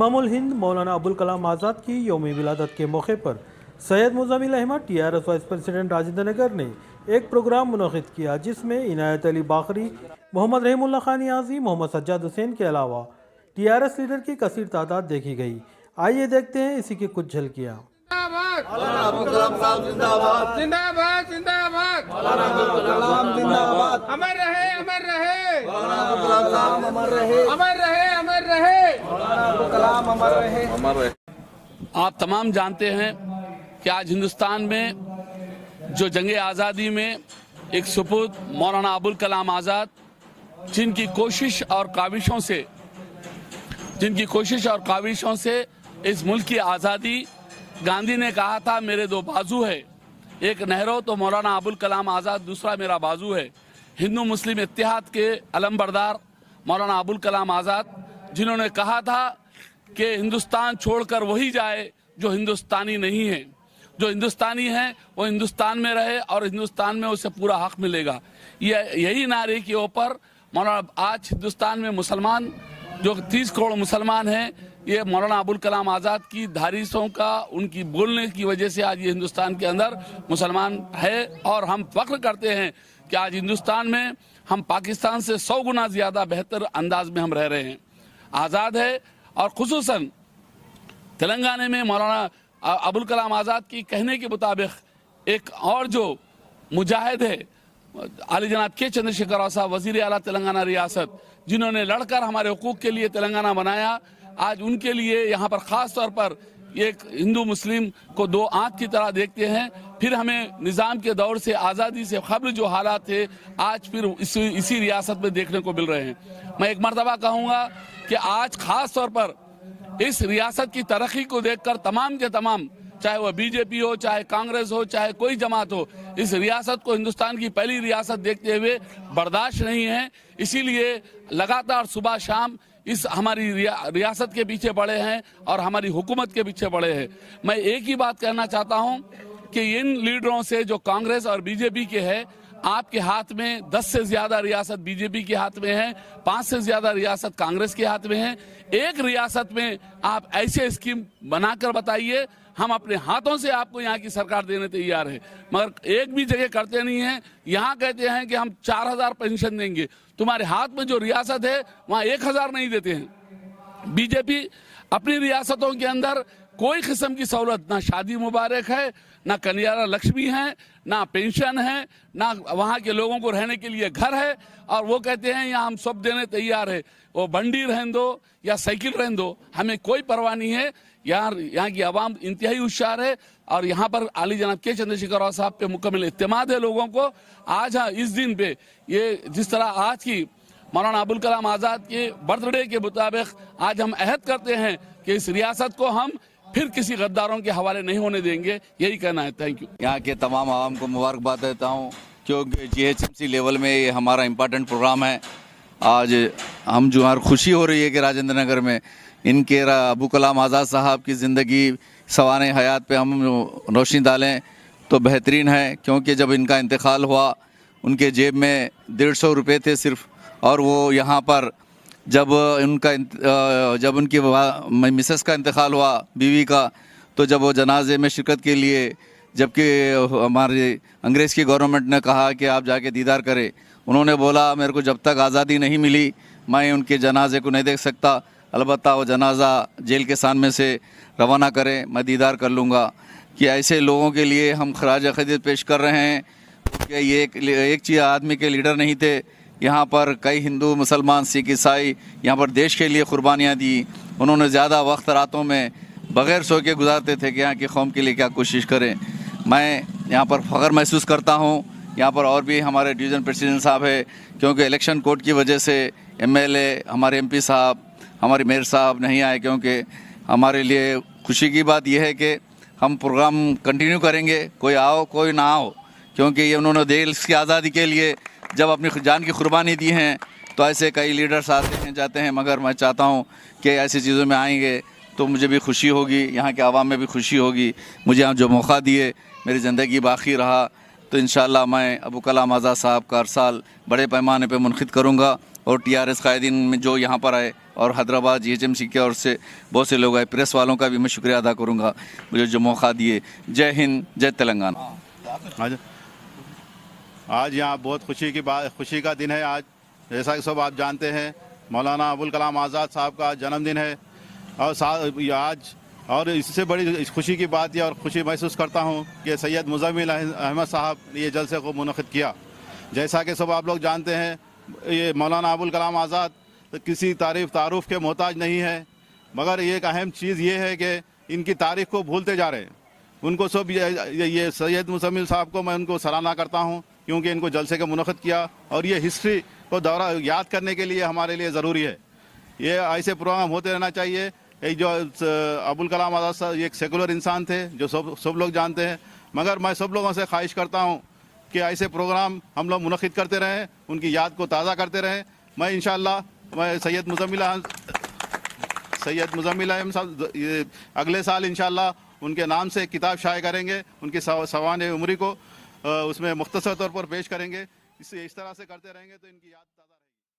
इमामुल हिंद मौलाना अबुल कलाम आज़ाद की यौम विलादत के मौके पर Syed Muzammil Ahmed TRS vice president Rajendra Nagar ने एक प्रोग्राम मुनक़िद किया, जिसमें इनायत अली बाखरी, मोहम्मद रहीमुल्लाह खान नियाज़ी, मोहम्मद सज्जाद हुसैन के अलावा TRS लीडर की कसीर तादाद देखी गई। आइए देखते हैं इसी की कुछ झलकियाँ। अमर रहे, अमर रहे, अमर रहे, अमर रहे, अमर रहे, अमर रहे। आप तमाम जानते हैं कि आज हिंदुस्तान में जो जंग आज़ादी में एक सपूत मौलाना अबुल कलाम आज़ाद, जिनकी कोशिश और काविशों से इस मुल्क की आज़ादी, गांधी ने कहा था मेरे दो बाजू है, एक नेहरू तो मौलाना अबुल कलाम आज़ाद, दूसरा मेरा बाजू है। हिंदू मुस्लिम इत्तेहाद के अलमबरदार मौलाना अबुल कलाम आज़ाद, जिन्होंने कहा था कि हिंदुस्तान छोड़कर वही जाए जो हिंदुस्तानी नहीं है, जो हिंदुस्तानी है वो हिंदुस्तान में रहे और हिंदुस्तान में उसे पूरा हक मिलेगा। यही नारे के ऊपर मौलाना आज हिंदुस्तान में मुसलमान जो 30 करोड़ मुसलमान हैं, ये मौलाना अबुल कलाम आज़ाद की धारिशों का, उनकी बोलने की वजह से आज ये हिंदुस्तान के अंदर मुसलमान है। और हम फख्र करते हैं कि आज हिंदुस्तान में हम पाकिस्तान से 100 गुना ज़्यादा बेहतर अंदाज में हम रह रहे हैं, आज़ाद है। और खुसूसन तेलंगाना में मौलाना अबुल कलाम आज़ाद की कहने के मुताबिक एक और जो मुजाहिद है, आली जनाब के चंद्रशेखर राव साहब, वज़ीर आला तेलंगाना रियासत, जिन्होंने लड़कर हमारे हुकूक के लिए तेलंगाना बनाया, आज उनके लिए यहाँ पर ख़ास तौर पर एक हिंदू मुस्लिम को दो आंख की तरह देखते हैं। फिर हमें निज़ाम के दौर से, आज़ादी से क़ब्ल जो हालात थे, आज फिर इसी रियासत में देखने को मिल रहे हैं। मैं एक मरतबा कहूँगा कि आज ख़ास तौर पर इस रियासत की तरक्की को देखकर तमाम के तमाम, चाहे वह बीजेपी हो, चाहे कांग्रेस हो, चाहे कोई जमात हो, इस रियासत को हिंदुस्तान की पहली रियासत देखते हुए बर्दाश्त नहीं है। इसीलिए लगातार सुबह शाम इस हमारी रियासत के पीछे पड़े हैं और हमारी हुकूमत के पीछे पड़े हैं। मैं एक ही बात कहना चाहता हूं कि इन लीडरों से जो कांग्रेस और बीजेपी के हैं, आपके हाथ में 10 से ज्यादा रियासत बीजेपी के हाथ में है, 5 से ज्यादा रियासत कांग्रेस के हाथ में है। एक रियासत में आप ऐसे स्कीम बनाकर बताइए, हम अपने हाथों से आपको यहाँ की सरकार देने तैयार है, मगर एक भी जगह करते नहीं है। यहाँ कहते हैं कि हम 4000 पेंशन देंगे, तुम्हारे हाथ में जो रियासत है वहाँ 1000 नहीं देते हैं। बीजेपी अपनी रियासतों के अंदर कोई किस्म की सहूलत, ना शादी मुबारक है, ना कन्या लक्ष्मी है, ना पेंशन है, ना वहाँ के लोगों को रहने के लिए घर है, और वो कहते हैं यहाँ हम सब देने तैयार है। वो बंडी रहने दो या साइकिल रहने दो, हमें कोई परवाह नहीं है। यहाँ की आवाम इंतहाई होशियार है और यहाँ पर आली जनाब के चंद्रशेखर राव साहब पे मुकम्मल इत्तेमाद है लोगों को। आज इस दिन पे ये जिस तरह आज की मौलाना अबुल कलाम आज़ाद के बर्थडे के मुताबिक आज हम अहद करते हैं कि इस रियासत को हम फिर किसी गद्दारों के हवाले नहीं होने देंगे, यही कहना है। Thank you. यहाँ के तमाम आवाम को मुबारकबाद देता हूँ, क्योंकि GHMC लेवल में ये हमारा इम्पोर्टेंट प्रोग्राम है। आज हम जो हमारी खुशी हो रही है कि राजेंद्र नगर में इनके अबू कलाम आज़ाद साहब की ज़िंदगी सवाने हयात पे हम रोशनी डालें तो बेहतरीन है, क्योंकि जब इनका इंतकाल हुआ उनके जेब में 150 रुपये थे सिर्फ, और वो यहाँ पर जब उनकी मिसेस का इंतकाल हुआ, बीवी का, तो जब वो जनाजे में शिरकत के लिए, जबकि हमारे अंग्रेज़ की गवर्नमेंट ने कहा कि आप जाके दीदार करें, उन्होंने बोला मेरे को जब तक आज़ादी नहीं मिली मैं उनके जनाजे को नहीं देख सकता, अलबत्ता वो जनाजा जेल के सामने से रवाना करें, मैं दीदार कर लूँगा। कि ऐसे लोगों के लिए हम खराज अक़ीदत पेश कर रहे हैं कि ये एक चीज़ आदमी के लीडर नहीं थे। यहाँ पर कई हिंदू, मुसलमान, सिख, ईसाई यहाँ पर देश के लिए कुर्बानियाँ दी। उन्होंने ज़्यादा वक्त रातों में बग़ैर सो के गुजारते थे कि यहाँ की कौम के लिए क्या कोशिश करें। मैं यहाँ पर फ़ख्र महसूस करता हूँ। यहाँ पर और भी हमारे डिवीज़न प्रेसिडेंट साहब है, क्योंकि इलेक्शन कोड की वजह से MLA, हमारे MP साहब, हमारे मेयर साहब नहीं आए, क्योंकि हमारे लिए खुशी की बात यह है कि हम प्रोग्राम कंटिन्यू करेंगे, कोई आओ कोई ना आओ, क्योंकि ये उन्होंने देश की आज़ादी के लिए जब अपनी जान की कुर्बानी दी हैं, तो ऐसे कई लीडर्स आते हैं जाते हैं, मगर मैं चाहता हूँ कि ऐसी चीज़ों में आएंगे तो मुझे भी खुशी होगी, यहाँ के आवाम में भी खुशी होगी। मुझे यहाँ जो मौका दिए, मेरी ज़िंदगी बाकी रहा, तो इंशाअल्लाह मैं अबू कलाम आज़ाद साहब का हर साल बड़े पैमाने पर मुनक़िद करूँगा और टीआरएस कायदीन में जो यहाँ पर आए और हैदराबाद जीएचएमसी की ओर से बहुत से लोग आए, प्रेस वालों का भी मैं शुक्रिया अदा करूँगा मुझे जो मौका दिए। जय हिंद, जय तेलंगाना। आज यहाँ बहुत खुशी का दिन है। आज जैसा कि सब आप जानते हैं मौलाना अबुल कलाम आज़ाद साहब का जन्मदिन है और इससे बड़ी खुशी की बात यह और खुशी महसूस करता हूँ कि सैयद मुज़म्मिल अहमद साहब ने ये जलसे को मुनक़िद किया। जैसा कि सब आप लोग जानते हैं ये मौलाना अबुल कलाम आज़ाद किसी तारुफ के मोहताज नहीं है, मगर एक अहम चीज़ ये है कि इनकी तारीख़ को भूलते जा रहे हैं। उनको सब ये सैयद मुज़म्मिल साहब को मैं उनको सराहना करता हूँ क्योंकि इनको जलसे का मुनक़िद किया और ये हिस्ट्री को दौरा याद करने के लिए हमारे लिए ज़रूरी है। ये ऐसे प्रोग्राम होते रहना चाहिए। ये जो अबुल कलाम आज़ाद साहब एक सेकुलर इंसान थे जो सब लोग जानते हैं, मगर मैं सब लोगों से ख्वाहिश करता हूँ कि ऐसे प्रोग्राम हम लोग मुनक़िद करते रहें, उनकी याद को ताज़ा करते रहें। मैं इंशाअल्लाह मैं सैयद मुज़म्मिल अहमद साहब अगले साल इंशाअल्लाह उनके नाम से किताब शाये करेंगे, उनकी सवाने उम्री को उसमें मुख्तसर तौर पर पेश करेंगे। इस तरह से करते रहेंगे तो इनकी याद ताज़ा